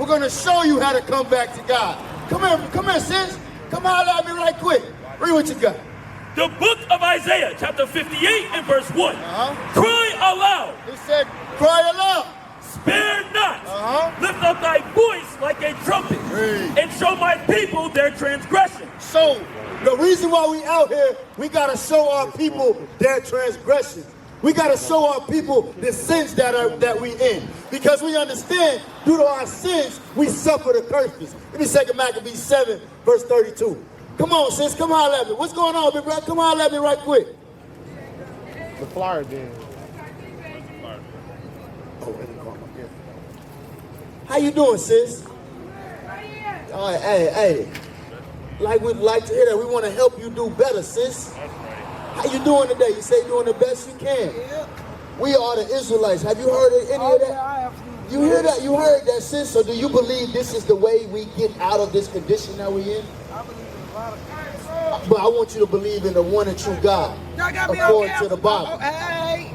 going to show you how to come back to God. Come here, sis. Come holler at me right quick. Read what you got. The book of Isaiah, chapter 58 and verse 1. Cry aloud. He said, cry aloud. Spare not. Lift up thy voice like a trumpet. And show my people their transgression. So, the reason why we out here, we got to show our people their transgressions. We got to show our people the sins that we in. Because we understand, due to our sins, we suffer the curses. Let me say Maccabees 7, verse 32. Come on, sis, come holler at me. What's going on, big brother? Come holler at me right quick. The flyer did. How you doing, sis? All right, hey. We'd like to hear that. We want to help you do better, sis. How you doing today? You say you're doing the best you can. We are the Israelites. Have you heard of any of that? Yeah, I have. You hear that? You heard that, sis? So do you believe this is the way we get out of this condition that we're in? I believe in a lot of things. But I want you to believe in the one and true God, according to the Bible. Hey,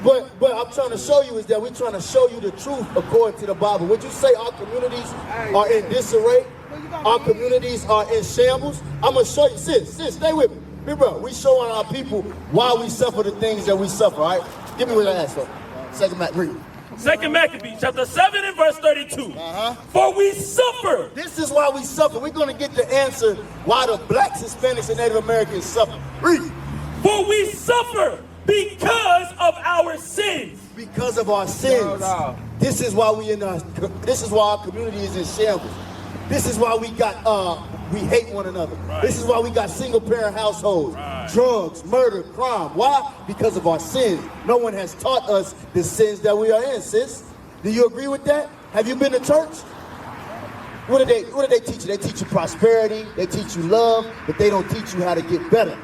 But I'm trying to show you is that we're trying to show you the truth according to the Bible. Would you say our communities are in disarray? Our communities are in shambles? I'm going to show you. Sis, stay with me. Big bro, we showing our people why we suffer the things that we suffer, all right? Give me what I asked for. Second read. Second Maccabees, chapter 7 and verse 32. For we suffer. This is why we suffer. We're going to get the answer why the blacks, Hispanics, and Native Americans suffer. Read. For we suffer because of our sins. Because of our sins. This is why this is why our community is in shambles. This is why we hate one another. This is why we got single parent households, drugs, murder, crime. Why? Because of our sins. No one has taught us the sins that we are in, sis. Do you agree with that? Have you been to church? What do they teach you? They teach you prosperity, they teach you love, but they don't teach you how to get better.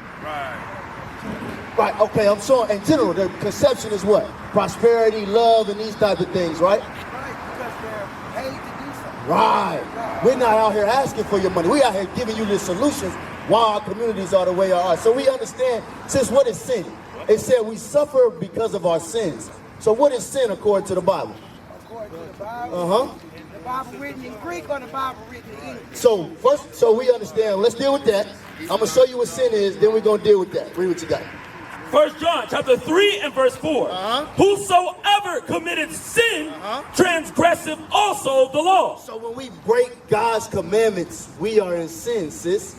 Right, okay, I'm sure in general, the conception is what? Prosperity, love, and these type of things, right? Because they're paid to do something. Right. We're not out here asking for your money. We're out here giving you the solutions why our communities are the way they are. So we understand, sis, what is sin? It said we suffer because of our sins. So what is sin according to the Bible? According to the Bible, the Bible written in Greek or the Bible written in English? So we understand. Let's deal with that. I'm going to show you what sin is, then we're going to deal with that. Read what you got. 1 John chapter 3 and verse 4. Whosoever committed sin transgressive also the law. So when we break God's commandments, we are in sin, sis.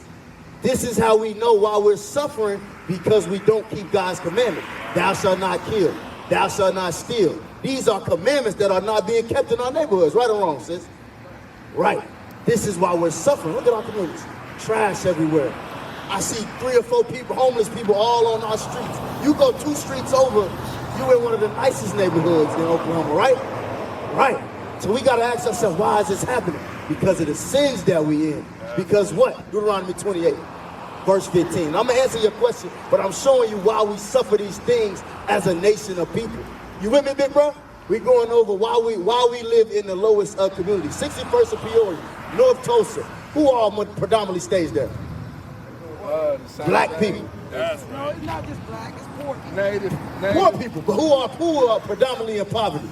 This is how we know why we're suffering, because we don't keep God's commandment. Thou shalt not kill. Thou shalt not steal. These are commandments that are not being kept in our neighborhoods. Right or wrong, sis? Right. This is why we're suffering. Look at our communities. Trash everywhere. I see 3 or 4 people, homeless people, all on our streets. You go 2 streets over, you in one of the nicest neighborhoods in Oklahoma, right? Right. So we got to ask ourselves, why is this happening? Because of the sins that we in. Because what? Deuteronomy 28, verse 15. I'm going to answer your question, but I'm showing you why we suffer these things as a nation of people. You with me, big bro? We're going over why we live in the lowest community. 61st of Peoria, North Tulsa. Who all predominantly stays there? Black people. No, it's not just black, it's poor people. Native. Poor people, but who are predominantly in poverty?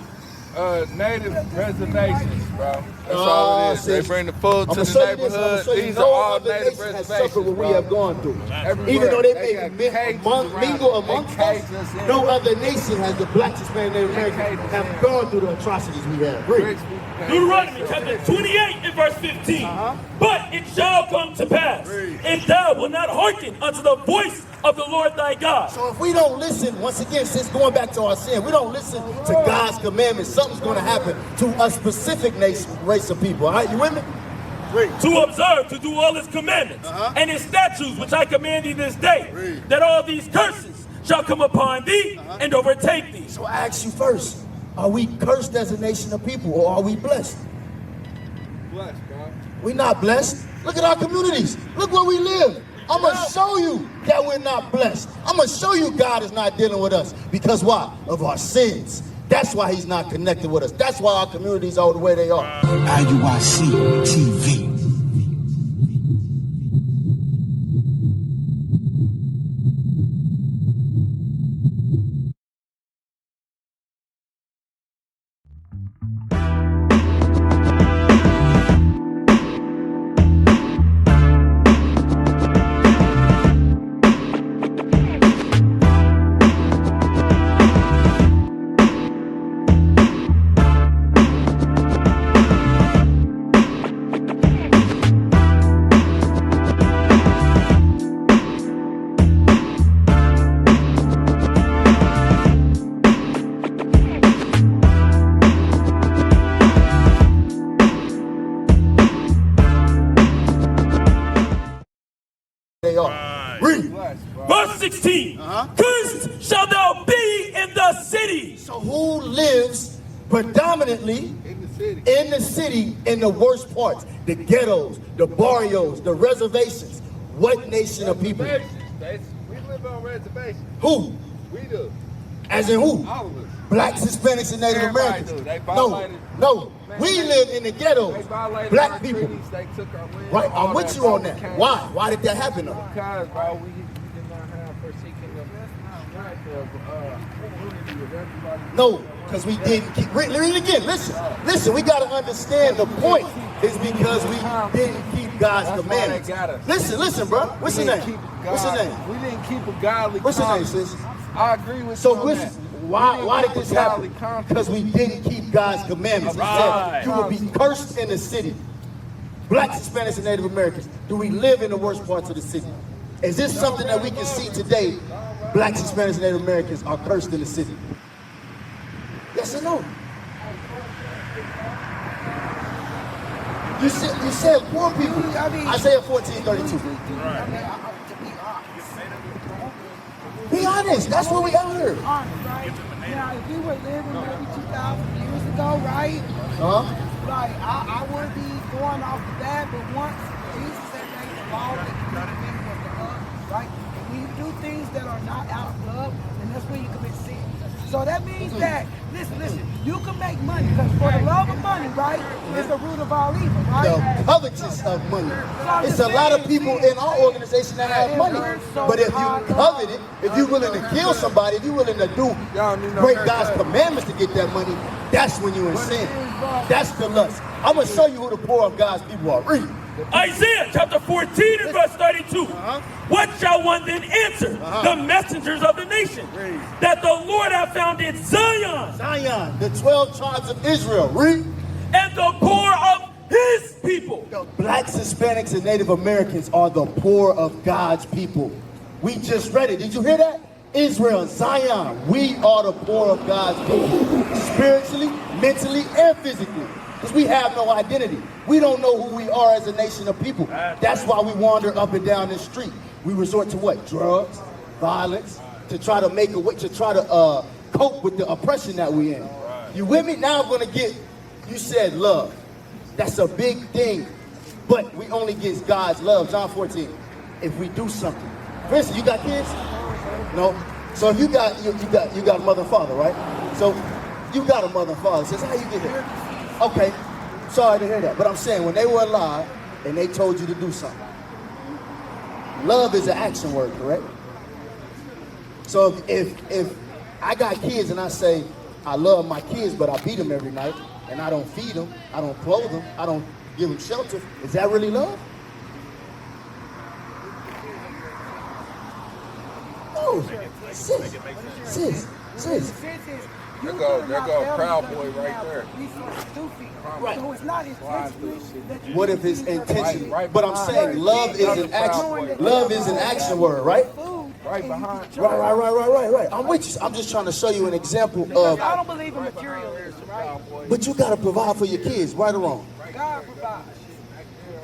Native reservations, bro. That's all it is. They bring the food to the neighborhood. These are all native reservations, suffered what we have gone through. Everywhere. Even though they may mingle amongst us, no other nation has the blacks, Hispanic, Native Americans have gone through the atrocities we have. Read. Deuteronomy chapter 28 and verse 15. But it shall come to pass, if thou wilt not hearken unto the voice of the Lord thy God. So if we don't listen, once again, since going back to our sin, we don't listen to God's commandments, something's going to happen to a specific race of people. All right, you with me? To observe, to do all his commandments and his statutes, which I command thee this day, that all these curses shall come upon thee and overtake thee. So I ask you first, are we cursed as a nation of people, or are we blessed? Blessed, bro. We're not blessed. Look at our communities. Look where we live. I'm going to show you that we're not blessed. I'm going to show you God is not dealing with us. Because why? Of our sins. That's why he's not connected with us. That's why our communities are the way they are. IUIC TV. predominantly in the city, in the worst parts, the ghettos, the barrios, the reservations. What nation of people? We live on reservations. Who? We do. As in who? All of us. Blacks, Hispanics, and Native Everybody Americans. do. They No, violated- no. Man, We they- live in the ghettos. They violated Black our people. treaties. They took our land. Right, all I'm with that, you bro. on We that. can't- Why? Why did that happen though? Because, bro, we did not have forsaken the right of unity of everybody. No, because we didn't keep. Read it again. Listen. We got to understand the point is because we didn't keep God's That's why commandments. they got us. Listen, bro. What's his We name? didn't keep What's his God- name? We didn't keep a godly What's his name, conscience. sis? I agree with So you on listen, that. why did keep a this happen? godly conscience. Because we didn't keep God's commandments. He Right. said you will be cursed in the city. Blacks, Hispanics, and Native Americans. Do we live in the worst parts of the city? Is this something that we can see today? Blacks, Hispanics, and Native Americans are cursed in the city. Yes or no? You said poor people. Isaiah 14:32. Be honest. That's what we are here. Honest, right? Now, if you were living maybe 2,000 years ago, right? Like, I would be going off of that, but once Jesus had made the law that the commandment was the love, right? And when you do things that are not out of love, then that's where you commit sin. So that means that, listen, you can make money, because for the love of money, right, is the root of all evil, right? The covetous of money. It's a lot of people in our organization that have money. But if you covet it, if you're willing to kill somebody, if you're willing to break God's commandments to get that money, that's when you're in sin. That's the lust. I'm going to show you who the poor of God's people are. Read. Isaiah chapter 14 and verse 32. What shall one then answer? The messengers of the nation. That the Lord hath found in Zion. Zion, the 12 tribes of Israel. Read. And the poor of his people. The blacks, Hispanics, and Native Americans are the poor of God's people. We just read it. Did you hear that? Israel, Zion, we are the poor of God's people. Spiritually, mentally, and physically. Because we have no identity. We don't know who we are as a nation of people. That's why we wander up and down the street. We resort to what? Drugs, violence, to try to make a way, to try to cope with the oppression that we're in. You with me? Now I'm going to get, you said love. That's a big thing. But we only get God's love. John 14. If we do something. For instance, you got kids? No. So if you got a mother and father, right? So you got a mother and father. Says, how you get here? Okay. Sorry to hear that. But I'm saying when they were alive and they told you to do something. Love is an action word, correct? So if I got kids and I say, I love my kids, but I beat them every night, and I don't feed them, I don't clothe them, I don't give them shelter, is that really love? No. Sis. There go Proud Boy right there. Right. So it's not intentional. What if it's intentional? Right But I'm behind. saying love is an action. Love is an action word, right? Right behind. Right. I'm with you. I'm just trying to show you an example of. I don't believe in materialism, right? But you gotta provide for your kids, right or wrong? God provides.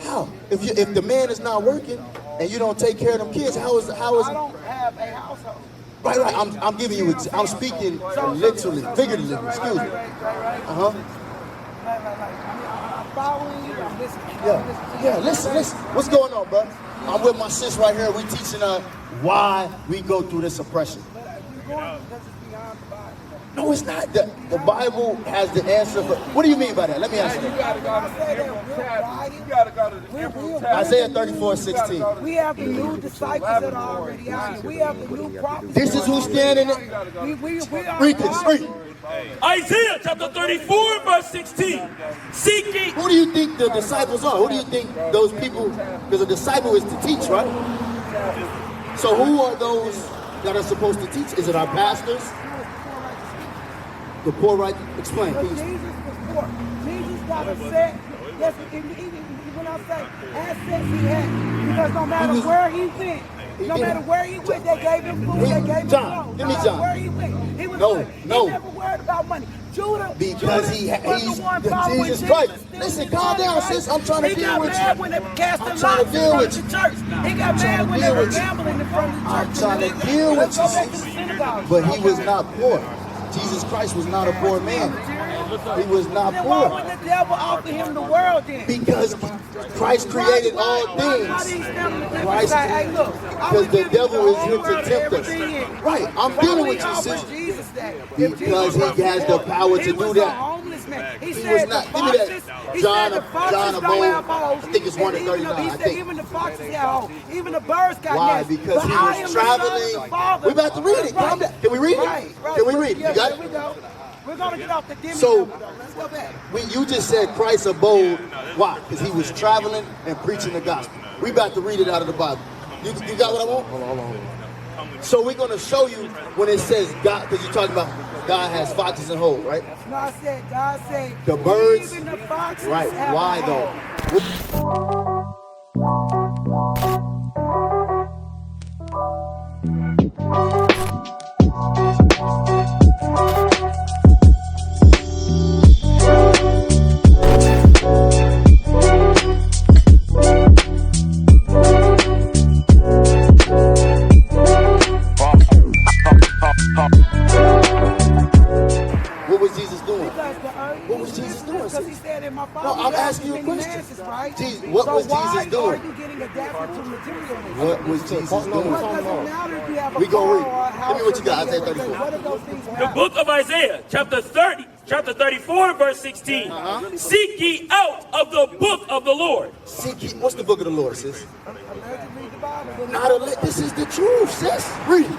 How? If the man is not working and you don't take care of them kids, how is? I don't have a household. Right. I'm giving you. I'm speaking literally, figuratively. Excuse me. I'm following you. I'm listening. Yeah. Listen. What's going on, bro? I'm with my sis right here. We teaching her why we go through this oppression. But you're going because it's beyond the Bible. No, it's not. The Bible has the answer. But what do you mean by that? Let me ask you. You gotta go to the Emerald Tablet. You gotta go to the Emerald Tablet. Isaiah 34:16. We have the new disciples that are already out here. We have the new prophets. This is who's standing. We are Read this. Read. Isaiah chapter 34 verse 16. Seeking. Who do you think the disciples are? Who do you think those people? Because a disciple is to teach, right? So who are those that are supposed to teach? Is it our pastors? The poor, right? Explain, But please. Jesus was poor. Jesus got a set. Yes, when I say assets he had, because no matter where he went, they gave him food, they gave him John, clothes. give me No matter John. where he went, he was No, good. no. He never worried about money. Judah, Because Judas was he's the one following Jesus Christ. still Listen, his calm money, down, right? sis. I'm trying to He deal got with mad you. when they were casting I'm trying to lots in deal front with of you. the church. He got trying to mad when deal they were with you. gambling in front of the church. I'm trying to deal with Let's go you, back to sis. the synagogue. But he was not poor. Jesus Christ was not a poor man. He was not Then why poor. would the devil offer him the world then? Because Christ created all Why things. didn't Christ, say, hey, look, I because would the give you devil the is whole here world to tempt everything in us. it. Right, I'm Why dealing we with you, offer sis. Jesus that? Because he has the power to He do was that. a homeless man. He was said not. the Give me that. foxes, he John- said the foxes John don't Abode, have holes. I think it's 1 to And even 39, He I said think. even the foxes have holes. Even the birds got Why? nests. Because But he I was am the traveling. Son of the Father. We're about to read it. Calm down. Can we read it? Right. Can we read it? Yeah, You got here it? we go. We're going to get off the demi So- though. Let's go back. You just said Christ abode. Why? Because he was traveling and preaching the gospel. We about to read it out of the Bible. You got what I want? Hold on. So we're going to show you when it says God, because you're talking about God has foxes and holes, right? No, I said, God said, The birds. even the foxes Right. have Why a hole. though? What was Jesus doing? What was Jesus doing, Because he sis? said in my No, Father's I'm house asking you a is many question. mansions, right? Jesus, what so was why Jesus doing? are you getting adapted to materialism? What was Jesus What doing? doesn't matter if you have a We car gonna read. or a house? Give me what you got, or Isaiah anything. 34. What are those things The matter? book of Isaiah, chapter 30, chapter 34, verse 16. Seek ye out of the book of the Lord. What's the book of the Lord, sis? Allegedly the Bible. Not a, this is the truth, sis. Read it.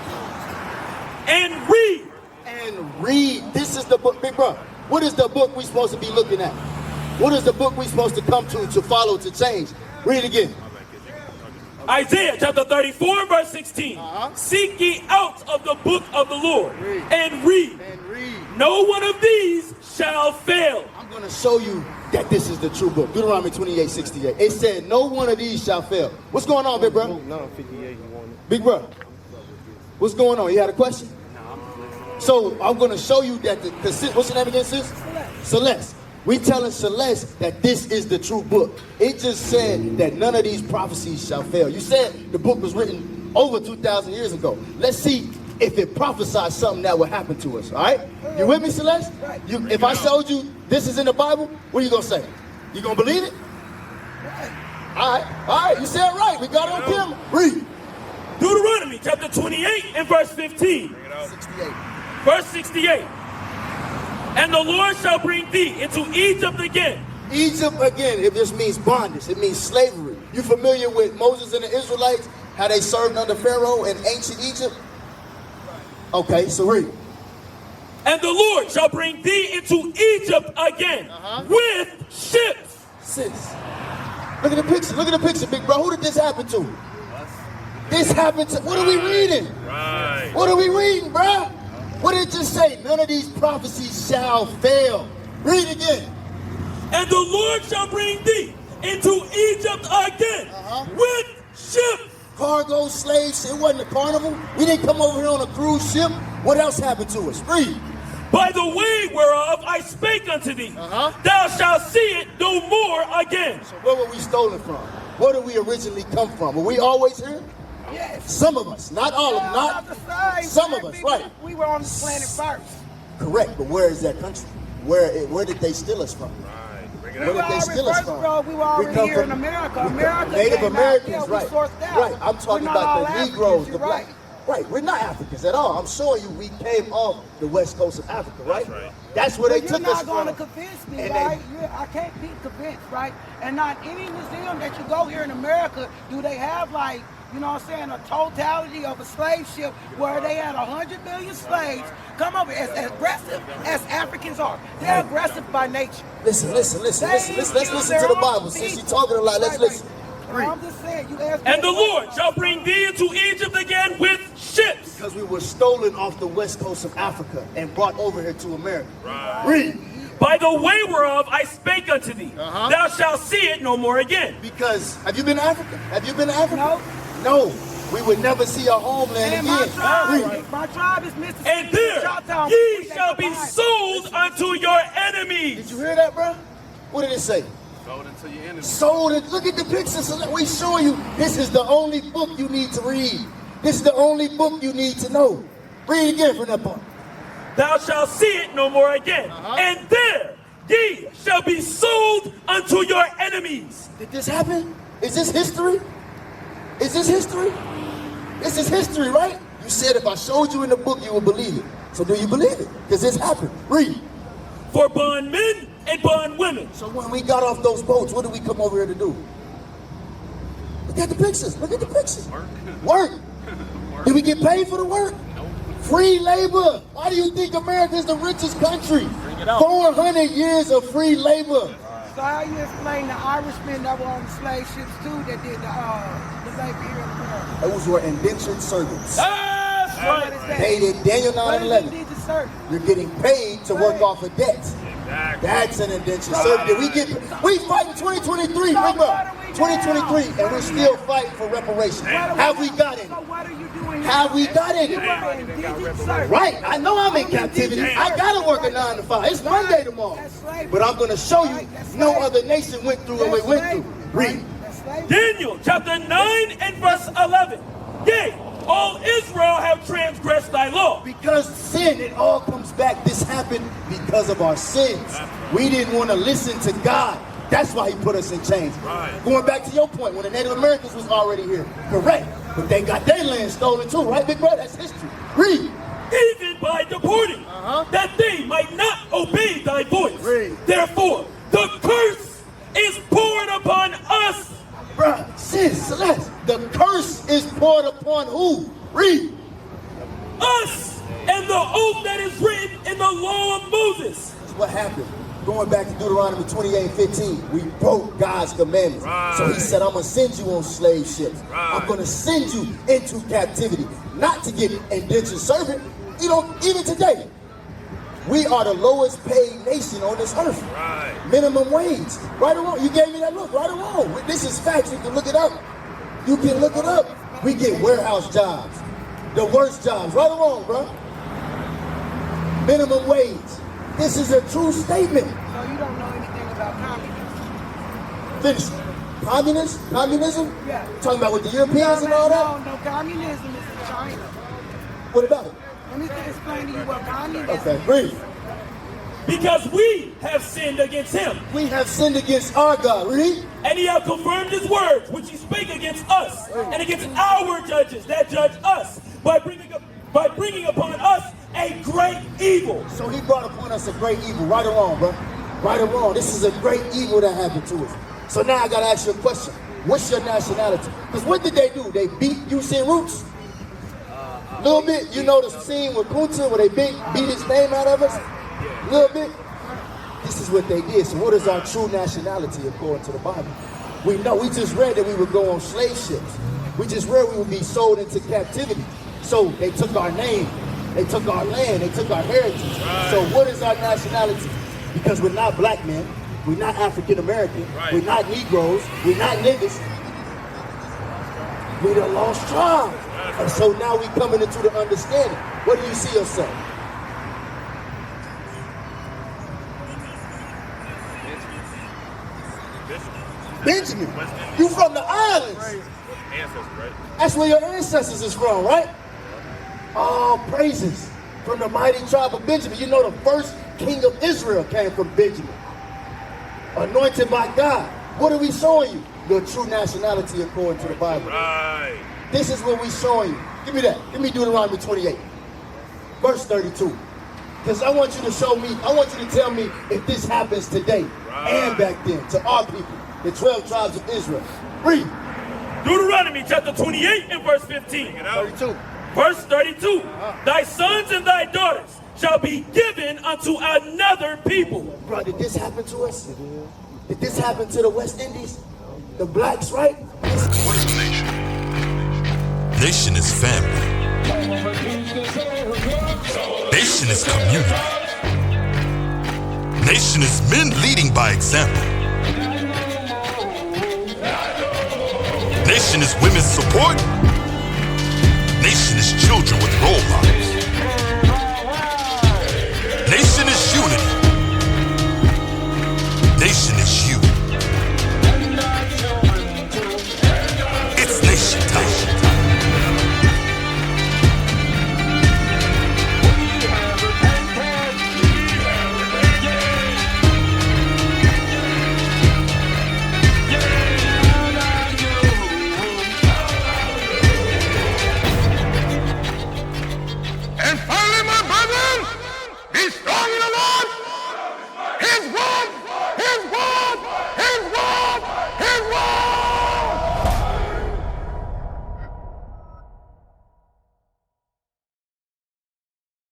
And read. And read. This is the book, big bro. What is the book we supposed to be looking at? What is the book we supposed to come to follow, to change? Read it again. Isaiah chapter 34, verse 16. Seek ye out of the book of the Lord and read. And read. No one of these shall fail. I'm going to show you that this is the true book. Deuteronomy 28:68. It said, no one of these shall fail. What's going on, big bro? No, 58, you want it. Big bro, what's going on? You had a question? So I'm going to show you that what's your name again, sis? Celeste. We telling Celeste that this is the true book. It just said that none of these prophecies shall fail. You said the book was written over 2,000 years ago. Let's see if it prophesies something that will happen to us. All right? You with me, Celeste? If I showed you this is in the Bible, what are you going to say? You going to believe it? All right. You said right. We got it on camera. Read. Deuteronomy chapter 28 and verse 15. 68. Verse 68. And the Lord shall bring thee into Egypt again. Egypt again, it just means bondage. It means slavery. You familiar with Moses and the Israelites? How they served under Pharaoh in ancient Egypt? Okay, so read. And the Lord shall bring thee into Egypt again with ships. Sis, look at the picture. Look at the picture, big bro. Who did this happen to? This happened to. What are we reading? Right. What are we reading, bro? What did it just say? None of these prophecies shall fail. Read again. And the Lord shall bring thee into Egypt again with ships. Cargo, slaves. It wasn't a carnival. We didn't come over here on a cruise ship. What else happened to us? Read. By the way whereof I spake unto thee, thou shalt see it no more again. So where were we stolen from? Where did we originally come from? Were we always here? Yes. Some of us, not all of them, not some of us, right? We were on this planet first. Correct, but where is that country? Where did they steal us from? We Where were did they steal already us first, from? bro. We were already come here from in America. America Native came Americans, out, right? We sourced out. Right. I'm talking We're not all about the Africans, Negroes, you're the black. Right. We're not Africans at all. I'm showing you we came off the west coast of Africa, right? That's where they But took you're us not going to from. convince me, And right? I can't be convinced, right? And not any museum that you go here in America, do they have like, you know what I'm saying, a totality of a slave ship where they had 100 million slaves come over as aggressive as Africans are. They're aggressive by nature. Listen. Let's listen to the Bible. Since you're talking a lot, let's listen. I'm just saying, you asked And me the a question. Lord shall bring thee into Egypt again with ships. Because we were stolen off the west coast of Africa and brought over here to America. Read. By the way whereof I spake unto thee, thou shalt see it no more again. Because, have you been to Africa? Have you been to Africa? No. No. We would never see our homeland And again. my tribe is Mississippi. And there Choctaw. ye shall be sold unto your Did enemies. you hear that, bro? What did it say? Sold into your enemies. Sold it. Look at the pictures. So we showing you this is the only book you need to read. This is the only book you need to know. Read again from that part. thou shalt see it no more again. And there ye shall be sold unto your enemies. Did this happen? Is this history? Is this history? This is history, right? You said if I showed you in the book, you would believe it. So do you believe it? Because this happened. Read. For bondmen and bondwomen. So when we got off those boats, what did we come over here to do? Look at the pictures. Look at the pictures. Work. Did we get paid for the work? Free labor. Why do you think America is the richest country? 400 years of free labor. So how you explain the Irishmen that were on the slave ships too that did the labor here in America? Those were indentured servants. That's What right. is that? Paid in Daniel What is 9:11. indentured servant? You're getting paid to work off a debt. That's an indentured servant. We fight in 2023, remember, 2023, and we're still fighting for reparations. Have we got it? So what are you doing? Have we got it? You are indentured servant. Right, I know I'm in captivity. I gotta work a 9 to 5. It's Monday tomorrow. But I'm gonna show you no other nation went through what we went through. Read. That's slavery. Daniel chapter 9 and verse 11. Yea, all Israel have transgressed thy law. Because sin, it all comes back. This happened because of our sins. We didn't want to listen to God. That's why he put us in chains. Going back to your point, when the Native Americans was already here. Correct. But they got their land stolen too, right, big brother? That's history. Read. Even by deporting, that they might not obey thy voice. Read. Therefore, the curse is poured upon us. Bruh, sis, Celeste, the curse is poured upon who? Read. Us and the oath that is written in the law of Moses. That's what happened. Going back to Deuteronomy 28:15, we broke God's commandments. So he said, I'm going to send you on slave ships. I'm going to send you into captivity. Not to get indentured servant. You know, even today, we are the lowest paid nation on this earth. Minimum wage. Right or wrong? You gave me that look. Right or wrong? This is facts. You can look it up. You can look it up. We get warehouse jobs. The worst jobs. Right or wrong, bro? Minimum wage. This is a true statement. So you don't know anything about communism? Finish. Communism? Yeah. Talking about with the Europeans and all that? No, communism is in China. What about it? Let me explain to you what communism Okay, is. read. Because we have sinned against him. We have sinned against our God. Read. And he hath confirmed his words, which he spake against us, and against our judges that judge us, by bringing upon us a great evil. So he brought upon us a great evil. Right or wrong, bro? Right or wrong? This is a great evil that happened to us. So now I got to ask you a question. What's your nationality? Because what did they do? They beat you, seen Roots? A little bit. You know the scene with Kunta where they beat his name out of us? A little bit. This is what they did. So what is our true nationality according to the Bible? We know. We just read that we would go on slave ships. We just read we would be sold into captivity. So they took our name. They took our land. They took our heritage. So what is our nationality? Because we're not black men. We're not African American. We're not Negroes. We're not niggas. We're the lost tribe. And so now we coming into the understanding. What do you see yourself? Benjamin. You from the islands. That's where your ancestors is from, right? Oh, praises. From the mighty tribe of Benjamin. You know the first king of Israel came from Benjamin. Anointed by God. What are we showing you? Your true nationality according to the Bible. Right. This is what we showing you. Give me that. Give me Deuteronomy 28. Verse 32. Because I want you to show me, I want you to tell me if this happens today and back then to our people, the 12 tribes of Israel. Read. Deuteronomy chapter 28 and verse 15. 32. Verse 32. Thy sons and thy daughters shall be given unto another people. Bro, did this happen to us? Did this happen to the West Indies? The blacks, right? What is a nation? Nation is family. Nation is community. Nation is men leading by example. Nation is women's support. Nation is children with role models. Nation is unity. Nation